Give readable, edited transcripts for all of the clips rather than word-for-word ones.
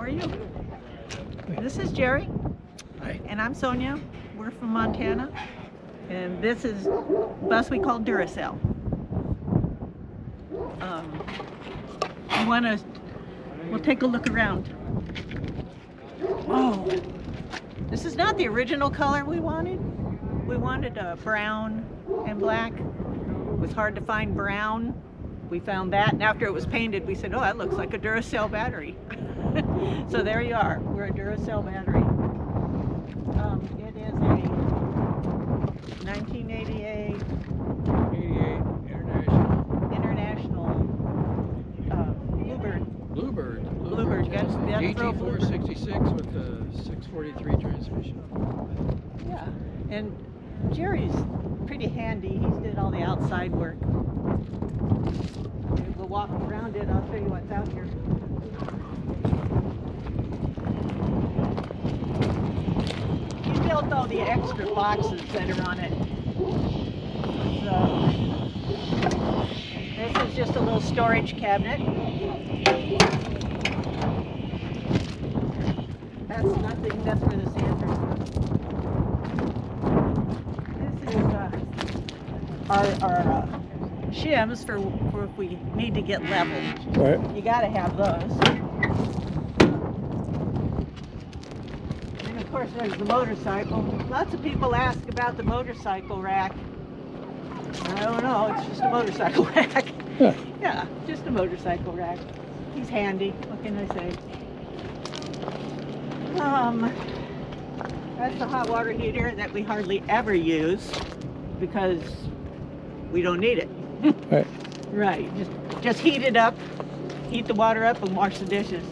are you? This is Jerry. Hi. And I'm Sonya. We're from Montana. And this is a bus we call Duracel. We'll take a look around. Oh, this is not the original color we wanted. We wanted brown and black. It was hard to find brown. We found that, and after it was painted, we said, oh, that looks like a Duracell battery. So there you are. We're a Duracell battery. It is a 1988 International Bluebird. Bluebird. Yes. GT466 with the 643 transmission. Yeah, and Jerry's pretty handy. He's did all the outside work. We'll walk around it. I'll show you what's out here. He built all the extra boxes that are on it. So this is just a little storage cabinet. That's nothing. That's where the sanders go. This is our shims for if we need to get leveled. Right. You got to have those. And of course there's the motorcycle. Lots of people ask about the motorcycle rack. I don't know, it's just a motorcycle rack. Yeah. Yeah, just a motorcycle rack. He's handy, what can I say? That's the hot water heater that we hardly ever use because we don't need it. Right. Right, just heat it up, heat the water up and wash the dishes.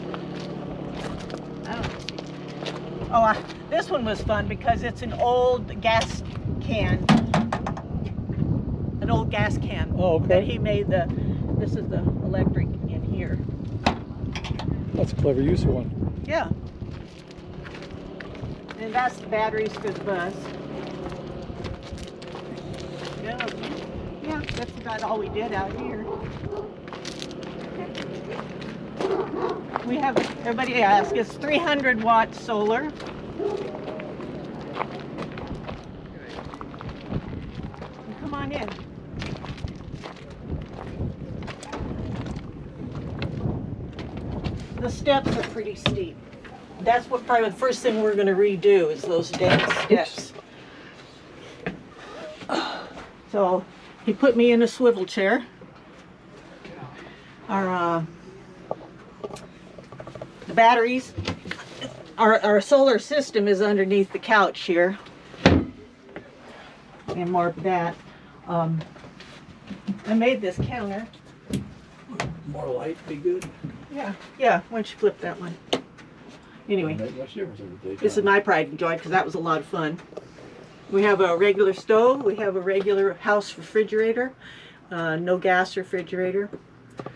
Oh, this one was fun because it's an old gas can. An old gas can. Oh, okay. That he made this is the electric in here. That's a clever use of one. Yeah. And that's the batteries for the bus. Yeah, that's about all we did out here. We have, everybody asks, it's 300 watt solar. Come on in. The steps are pretty steep. That's what probably the first thing we're going to redo is those damn steps. So he put me in a swivel chair. Our the batteries, our solar system is underneath the couch here, and more of that. I made this counter. More light be good. Yeah, why don't you flip that one? Anyway, Much difference in the this is my pride and joy because that was a lot of fun. We have a regular stove, we have a regular house refrigerator, no gas refrigerator.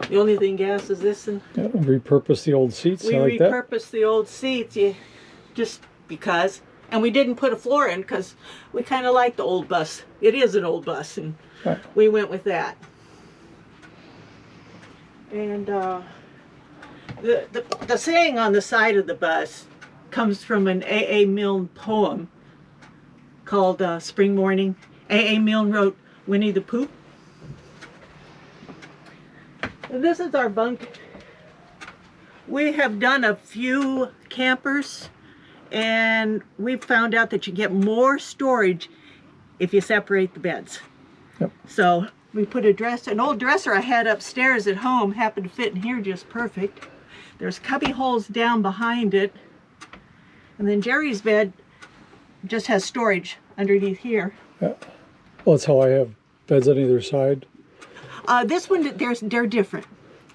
The only thing gas is this, and Yeah, repurpose the old seats. we I like that. repurposed the old seats just because, and we didn't put a floor in because we kind of like the old bus. It is an old bus, and Right. we went with that. And the saying on the side of the bus comes from an A.A. Milne poem called Spring Morning. A.A. Milne wrote Winnie the Pooh. And this is our bunk. We have done a few campers and we found out that you get more storage if you separate the beds. Yep. So we put an old dresser I had upstairs at home happened to fit in here just perfect. There's cubby holes down behind it. And then Jerry's bed just has storage underneath here. Yeah. Well, that's how I have beds on either side. This one, they're different.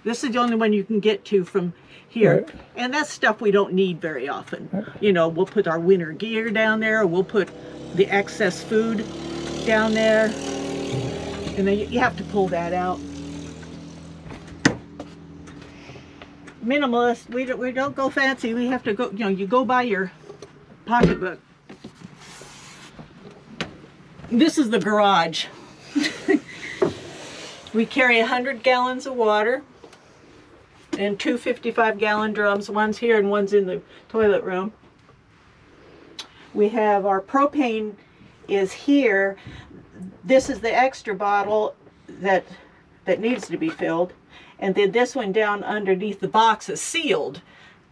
This is the only one you can get to from here. Right. And that's stuff we don't need very often. Right. You know, we'll put our winter gear down there, or we'll put the excess food down there. And then you have to pull that out. Minimalist, we don't go fancy. We have to go, you know, you go by your pocketbook. This is the garage. We carry 100 gallons of water and two 55-gallon drums. One's here and one's in the toilet room. We have our propane is here. This is the extra bottle that needs to be filled. And then this one down underneath the box is sealed.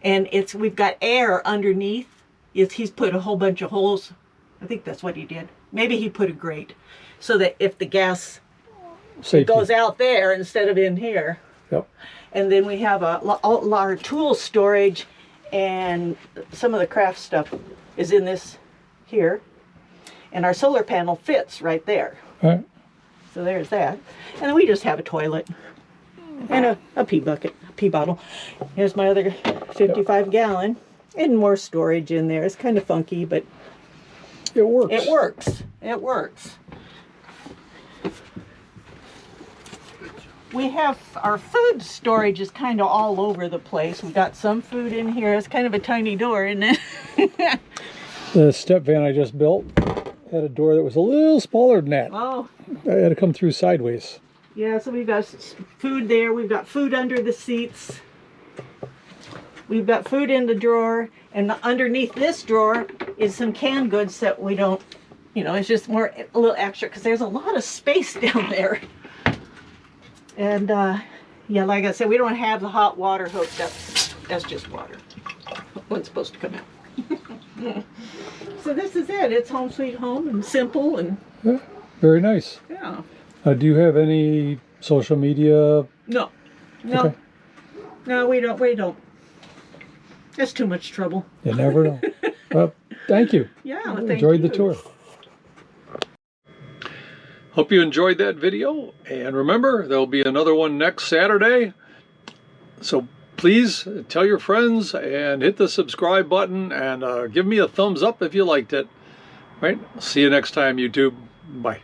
And we've got air underneath. He's put a whole bunch of holes. I think that's what he did. Maybe he put a grate so that if the gas goes out there instead of in here. Yep. And then we have our tool storage, and some of the craft stuff is in this here. And our solar panel fits right there. All right. So there's that. And then we just have a toilet and a pee bucket, a pee bottle. Here's my other 55-gallon, and more storage in there. It's kind of funky, but it works. It works. It works. We have our food storage is kind of all over the place. We've got some food in here. It's kind of a tiny door, isn't it? The step van I just built had a door that was a little smaller than that. Oh. I had to come through sideways. Yeah, so we've got food there. We've got food under the seats. We've got food in the drawer. And underneath this drawer is some canned goods that we don't, it's just a little extra because there's a lot of space down there. And yeah, like I said, we don't have the hot water hooked up. That's just water. One's supposed to come out. So this is it. It's home sweet home and simple and Yeah, very nice. yeah. Do you have any social media? No. Okay. No, we don't. It's too much trouble. You never know. Well, thank you. Yeah, Enjoyed the tour. Hope you enjoyed that video. And remember, there'll be another one next Saturday. So please tell your friends and hit the subscribe button and give me a thumbs up if you liked it. Right? See you next time, YouTube. Bye.